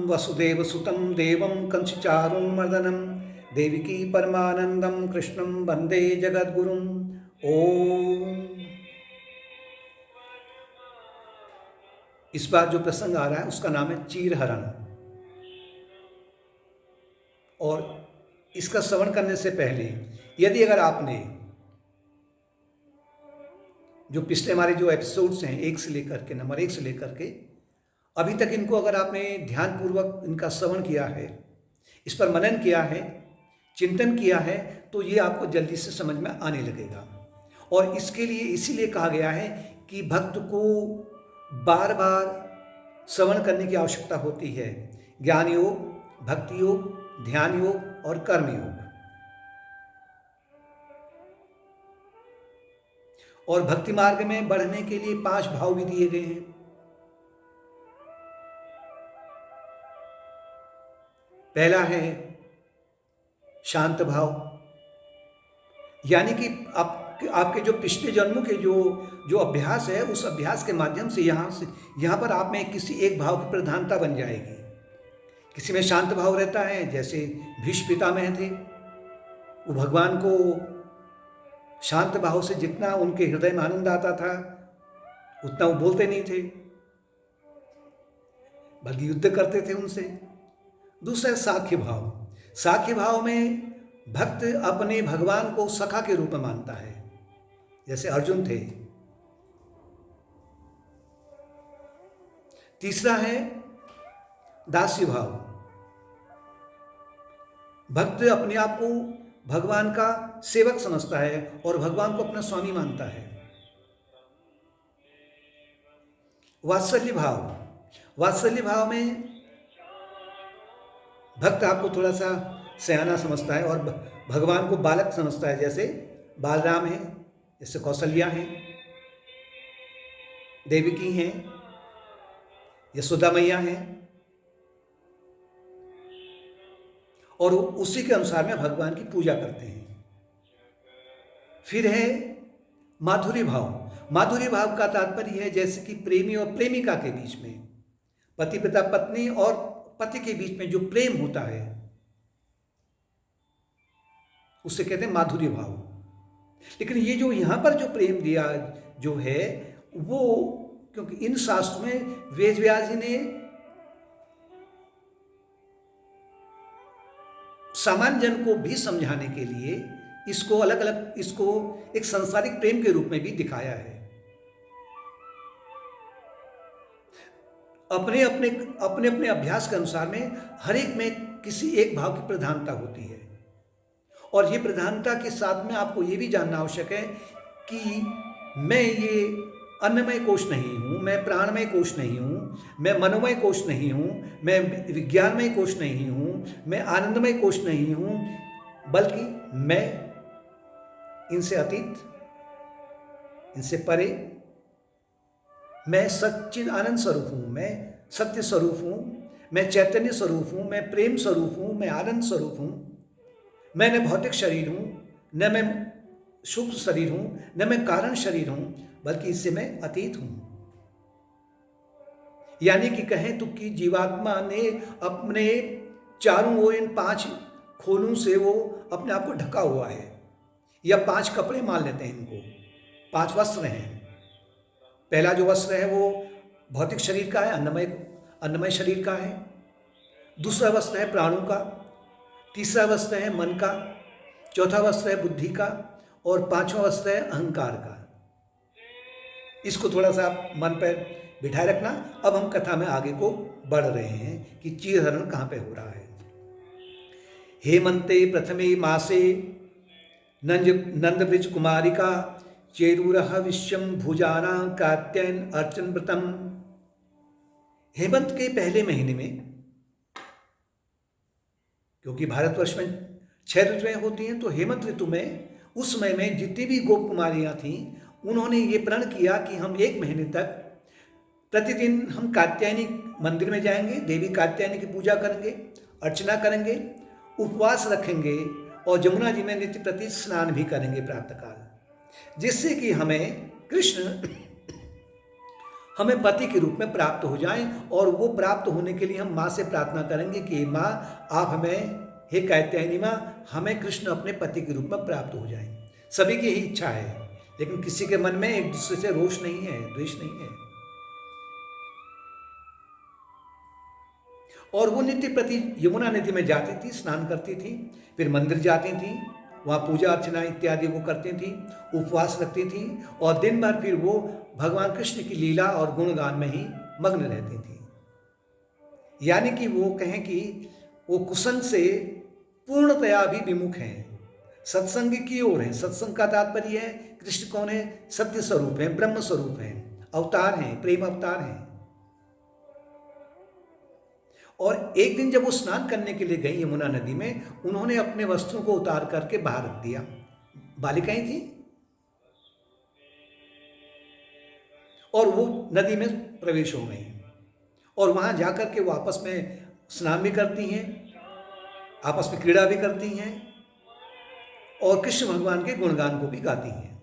वसुदेवसुतं देवं कंसचारूर्मर्दनं देवकी परमानंदं कृष्णं वंदे जगद्गुरुं। ओम। इस बार जो प्रसंग आ रहा है उसका नाम है चीरहरण। और इसका श्रवण करने से पहले यदि अगर आपने जो पिछले हमारे जो एपिसोड्स हैं नंबर 1 से लेकर के अभी तक इनको अगर आपने ध्यानपूर्वक इनका श्रवण किया है, इस पर मनन किया है, चिंतन किया है, तो ये आपको जल्दी से समझ में आने लगेगा। और इसके लिए इसीलिए कहा गया है कि भक्त को बार बार श्रवण करने की आवश्यकता होती है। ज्ञान योग, भक्ति योग, ध्यान योग और कर्म योग। और भक्ति मार्ग में बढ़ने के लिए 5 भाव भी दिए गए हैं। पहला है शांत भाव, यानी कि आपके जो पिछले जन्मों के जो अभ्यास है, उस अभ्यास के माध्यम से यहाँ पर आप में किसी एक भाव की प्रधानता बन जाएगी। किसी में शांत भाव रहता है, जैसे भीष्म पितामह थे, वो भगवान को शांत भाव से जितना उनके हृदय में आनंद आता था उतना वो बोलते नहीं थे, बल्कि युद्ध करते थे उनसे। दूसरा साख्य भाव। साख्य भाव में भक्त अपने भगवान को सखा के रूप में मानता है, जैसे अर्जुन थे। तीसरा है दास्य भाव। भक्त अपने आप को भगवान का सेवक समझता है और भगवान को अपना स्वामी मानता है। वात्सल्य भाव। वात्सल्य भाव में भक्त आपको थोड़ा सा सयाना समझता है और भगवान को बालक समझता है, जैसे बालराम है, जैसे कौशल्या हैं, देवकी हैं, यशोदा मैया हैं, और उसी के अनुसार में भगवान की पूजा करते हैं। फिर है माधुर्य भाव। माधुर्य भाव का तात्पर्य है जैसे कि प्रेमी और प्रेमिका के बीच में, पति पिता पत्नी और पति के बीच में जो प्रेम होता है उसे कहते हैं माधुर्य भाव। लेकिन ये जो यहां पर जो प्रेम दिया जो है वो, क्योंकि इन शास्त्रों में वेद व्यास जी ने सामान्य जन को भी समझाने के लिए इसको अलग अलग, इसको एक सांसारिक प्रेम के रूप में भी दिखाया है। अपने अपने अपने अपने अभ्यास के अनुसार में हर एक में किसी एक भाव की प्रधानता होती है। और ये प्रधानता के साथ में आपको ये भी जानना आवश्यक है कि मैं ये अन्नमय कोश नहीं हूँ, मैं प्राणमय कोश नहीं हूँ, मैं मनोमय कोश नहीं हूँ, मैं विज्ञानमय कोश नहीं हूँ, मैं आनंदमय कोश नहीं हूँ, बल्कि मैं इनसे अतीत, इनसे परे, मैं सच्चिद आनंद स्वरूप हूँ, मैं सत्य स्वरूप हूँ, मैं चैतन्य स्वरूप हूँ, मैं प्रेम स्वरूप हूँ, मैं आनंद स्वरूप हूँ। मैं न भौतिक शरीर हूँ, न मैं सूक्ष्म शरीर हूँ, न मैं कारण शरीर हूँ, बल्कि इससे मैं अतीत हूँ। यानी कि कहें तो कि जीवात्मा ने अपने चारों ओर इन 5 खोलों से वो अपने आप को ढका हुआ है, या 5 कपड़े मान लेते हैं इनको, 5 वस्त्र हैं। पहला जो वस्त्र है वो भौतिक शरीर का है, अन्नमय शरीर का है। दूसरा वस्त्र है प्राणों का, तीसरा वस्त्र है मन का, चौथा वस्त्र है बुद्धि का, और 5वां वस्त्र है अहंकार का। इसको थोड़ा सा आप मन पर बिठाए रखना। अब हम कथा में आगे को बढ़ रहे हैं कि चीरहरण कहाँ पे हो रहा है। हेमंते प्रथमे मासे नंदब्रज कुमारिका चेरूरः विश्वम भुजाना कात्यायन अर्चन व्रतम। हेमंत के पहले महीने में, क्योंकि भारतवर्ष में 6 ऋतुएं होती हैं, तो हेमंत ऋतु में उस समय में जितनी भी गोप कुमारियां थीं, उन्होंने ये प्रण किया कि हम 1 महीने तक प्रतिदिन हम कात्यायनी मंदिर में जाएंगे, देवी कात्यायनी की पूजा करेंगे, अर्चना करेंगे, उपवास रखेंगे और जमुना जी में नित्य प्रति स्नान भी करेंगे प्रातःकाल, जिससे कि हमें कृष्ण हमें पति के रूप में प्राप्त हो जाएं, और वो प्राप्त होने के लिए हम माँ से प्रार्थना करेंगे कि माँ आप हमें, हे कात्यायनी माँ, हमें कृष्ण अपने पति के रूप में प्राप्त हो जाएं। सभी की यही इच्छा है, लेकिन किसी के मन में एक दूसरे से रोष नहीं है, द्वेष नहीं है। और वो नित्य प्रति यमुना नदी में जाती थी, स्नान करती थी, फिर मंदिर जाती थी, वहाँ पूजा अर्चना इत्यादि वो करती थी, उपवास रखती थी, और दिन भर फिर वो भगवान कृष्ण की लीला और गुणगान में ही मग्न रहती थी। यानी कि वो कहें कि वो कुसन से पूर्णतया भी विमुख हैं, सत्संग की ओर है। सत्संग का तात्पर्य है कृष्ण कौन है? सत्य स्वरूप है, ब्रह्म स्वरूप है, अवतार हैं, प्रेम अवतार हैं। और एक दिन जब वो स्नान करने के लिए गई यमुना नदी में, उन्होंने अपने वस्त्रों को उतार करके बाहर रख दिया। बालिकाएं थी, और वो नदी में प्रवेश हो गई, और वहां जाकर के वो आपस में स्नान भी करती हैं, आपस में क्रीड़ा भी करती हैं, और कृष्ण भगवान के गुणगान को भी गाती हैं।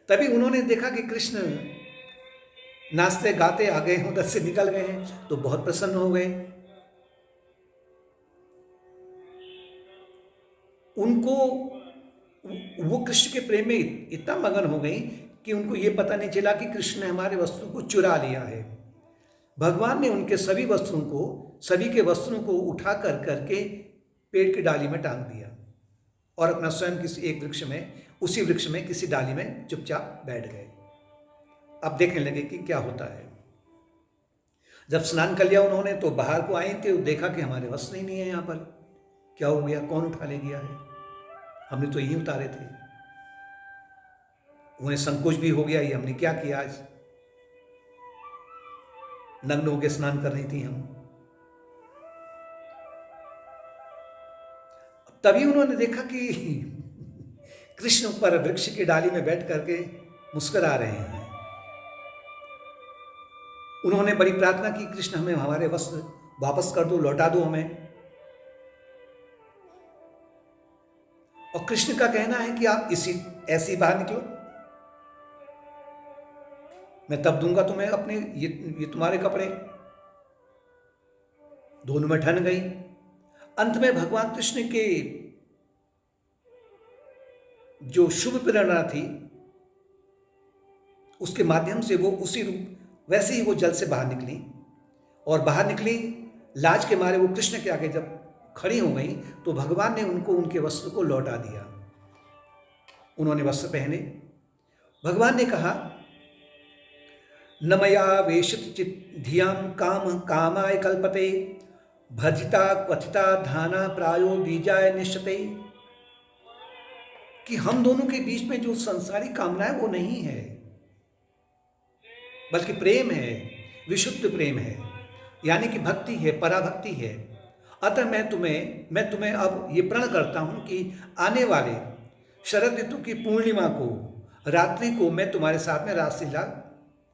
तभी उन्होंने देखा कि कृष्ण नाचते गाते आ गए हैं, उधर से निकल गए हैं, तो बहुत प्रसन्न हो गए। उनको वो कृष्ण के प्रेम में इतना मगन हो गई कि उनको ये पता नहीं चला कि कृष्ण ने हमारे वस्त्रों को चुरा लिया है। भगवान ने उनके सभी वस्त्रों को, सभी के वस्त्रों को उठा कर करके पेड़ की डाली में टांग दिया, और अपना स्वयं किसी एक वृक्ष में, उसी वृक्ष में किसी डाली में चुपचाप बैठ गए। अब देखने लगे कि क्या होता है। जब स्नान कर लिया उन्होंने, तो बाहर को आए थे, देखा कि हमारे वस्त्र ही नहीं है यहाँ पर, क्या हो गया, कौन उठा ले गया है, हमने तो यही उतारे थे। उन्हें संकोच भी हो गया, ये हमने क्या किया, आज नग्न होकर स्नान कर रही थी हम। तभी उन्होंने देखा कि कृष्ण ऊपर वृक्ष की डाली में बैठ करके मुस्कुरा रहे हैं। उन्होंने बड़ी प्रार्थना की, कृष्ण हमें हमारे वस्त्र वापस कर दो, लौटा दो हमें। और कृष्ण का कहना है कि आप ऐसी बाहर निकलो, मैं तब दूंगा तुम्हें अपने ये तुम्हारे कपड़े। दोनों में ठन गई। अंत में भगवान कृष्ण के जो शुभ प्रेरणा थी, उसके माध्यम से वो उसी रूप वैसे ही वो जल से बाहर निकली, और बाहर निकली, लाज के मारे वो कृष्ण के आगे जब खड़ी हो गई, तो भगवान ने उनको उनके वस्त्र को लौटा दिया। उन्होंने वस्त्र पहने। भगवान ने कहा, न मया वेशित चित धियाम काम कामाय कल्पते, भजिता क्वथिता धाना प्रायो बीजाय निश्चते। कि हम दोनों के बीच में जो संसारी कामनाएं वो नहीं है, बल्कि प्रेम है, विशुद्ध प्रेम है, यानी कि भक्ति है, पराभक्ति है। अतः मैं तुम्हें अब ये प्रण करता हूं कि आने वाले शरद ऋतु की पूर्णिमा को, रात्रि को मैं तुम्हारे साथ में रासलीला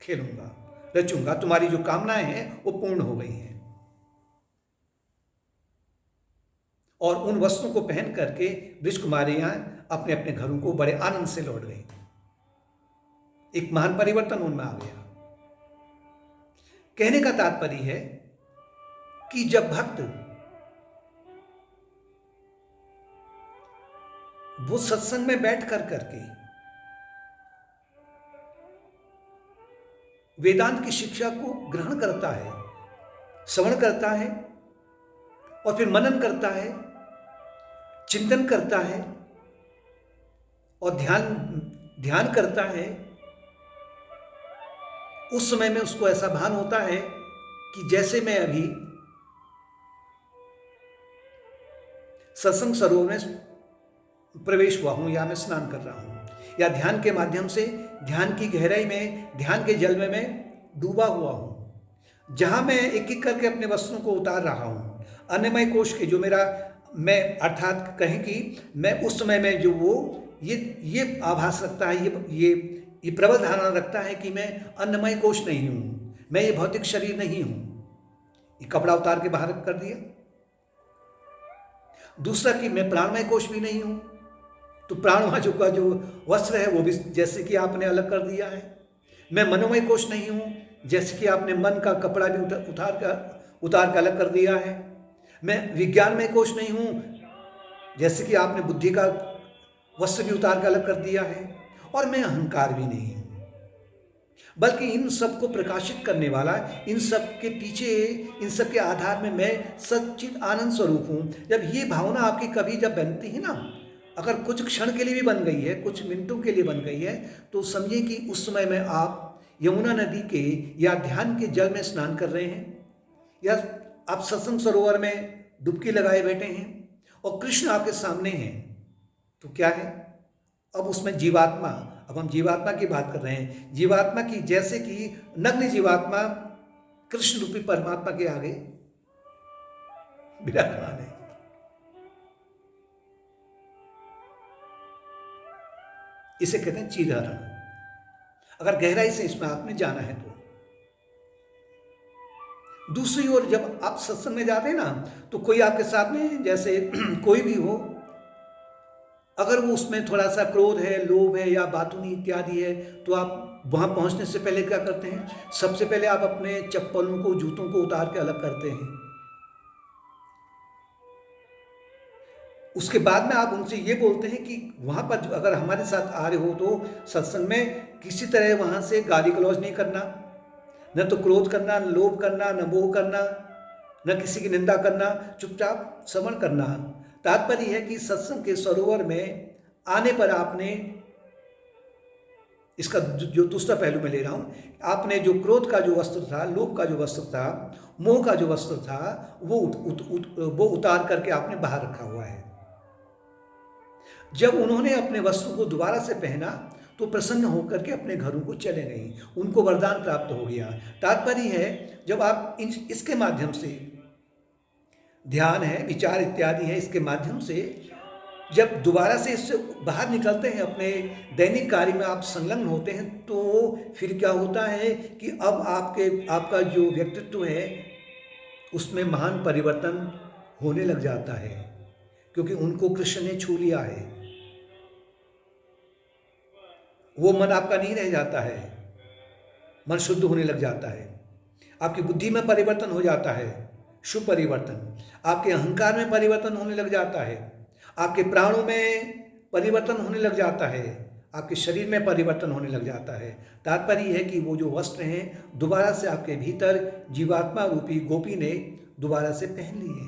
खेलूंगा, रचूंगा। तुम्हारी जो कामनाएं हैं वो पूर्ण हो गई हैं। और उन वस्त्रों को पहन करके वृष कुमारियां अपने अपने घरों को बड़े आनंद से लौट गई। एक महान परिवर्तन उनमें आ गया। कहने का तात्पर्य है कि जब भक्त वो सत्संग में बैठ कर करके वेदांत की शिक्षा को ग्रहण करता है, श्रवण करता है, और फिर मनन करता है, चिंतन करता है, और ध्यान करता है, उस समय में उसको ऐसा भान होता है कि जैसे मैं अभी सत्संग सरोवर में प्रवेश हुआ हूं, या मैं स्नान कर रहा हूं, या ध्यान के माध्यम से ध्यान की गहराई में, ध्यान के जल में मैं डूबा हुआ हूं, जहां मैं एक एक करके अपने वस्त्रों को उतार रहा हूं। अन्नमय कोश के जो मेरा मैं, अर्थात कहें कि मैं उस समय में जो वो ये आभास रखता है, ये प्रबल धारणा रखता है कि मैं अन्नमय कोश नहीं हूं, मैं ये भौतिक शरीर नहीं हूं। ये कपड़ा उतार के बाहर कर दिया। दूसरा कि मैं प्राणमय कोश भी नहीं हूं, तो प्राणवाचु का जो वस्त्र है वो भी जैसे कि आपने अलग कर दिया है। मैं मनोमय कोश नहीं हूँ, जैसे कि आपने मन का कपड़ा भी उतार कर अलग कर दिया है। मैं विज्ञानमय कोश नहीं हूँ, जैसे कि आपने बुद्धि का वस्त्र भी उतार कर अलग कर दिया है। और मैं अहंकार भी नहीं हूँ, बल्कि इन सब को प्रकाशित करने वाला, इन सब के पीछे, इन सब के आधार में मैं सच्चित आनंद स्वरूप हूँ। जब ये भावना आपकी कभी जब बनती है ना, अगर कुछ क्षण के लिए भी बन गई है, कुछ मिनटों के लिए बन गई है, तो समझिए कि उस समय में आप यमुना नदी के या ध्यान के जल में स्नान कर रहे हैं, या आप सत्संग सरोवर में डुबकी लगाए बैठे हैं और कृष्ण आपके सामने हैं। तो क्या है, अब उसमें जीवात्मा, अब हम जीवात्मा की बात कर रहे हैं, जीवात्मा की, जैसे कि नग्न जीवात्मा कृष्ण रूपी परमात्मा के आगे विराजमान है। इसे कहते हैं चीधारण। अगर गहराई से इसमें आपने जाना है तो। दूसरी ओर जब आप सत्संग में जाते हैं ना, तो कोई आपके साथ में, जैसे कोई भी हो, अगर वो उसमें थोड़ा सा क्रोध है, लोभ है या बातूनी इत्यादि है, तो आप वहाँ पहुँचने से पहले क्या करते हैं? सबसे पहले आप अपने चप्पलों को, जूतों को उतार के अलग करते हैं। उसके बाद में आप उनसे ये बोलते हैं कि वहाँ पर अगर हमारे साथ आ रहे हो तो सत्संग में किसी तरह वहाँ से गाली गलौज नहीं करना, न तो क्रोध करना, न लोभ करना, न मोह करना, न किसी की निंदा करना, चुपचाप श्रवण करना। तात्पर्य है कि सत्संग के सरोवर में आने पर आपने, इसका जो दूसरा पहलू मैं ले रहा हूँ, आपने जो क्रोध का जो वस्त्र था, लोभ का जो वस्त्र था, मोह का जो वस्त्र था, वो उतार करके आपने बाहर रखा हुआ है। जब उन्होंने अपने वस्त्र को दोबारा से पहना तो प्रसन्न होकर के अपने घरों को चले गई, उनको वरदान प्राप्त हो गया। तात्पर्य है, जब आप इसके माध्यम से, ध्यान है, विचार इत्यादि है, इसके माध्यम से जब दोबारा से इससे बाहर निकलते हैं, अपने दैनिक कार्य में आप संलग्न होते हैं, तो फिर क्या होता है कि अब आपका जो व्यक्तित्व है उसमें महान परिवर्तन होने लग जाता है, क्योंकि उनको कृष्ण ने छू लिया है। वो मन आपका नहीं रह जाता है, मन शुद्ध होने लग जाता है। आपकी बुद्धि में परिवर्तन हो जाता है, शुभ परिवर्तन। आपके अहंकार में परिवर्तन होने लग जाता है, आपके प्राणों में परिवर्तन होने लग जाता है, आपके शरीर में परिवर्तन होने लग जाता है। तात्पर्य है कि वो जो वस्त्र हैं दोबारा से आपके भीतर जीवात्मा रूपी गोपी ने दोबारा से पहन लिए हैं।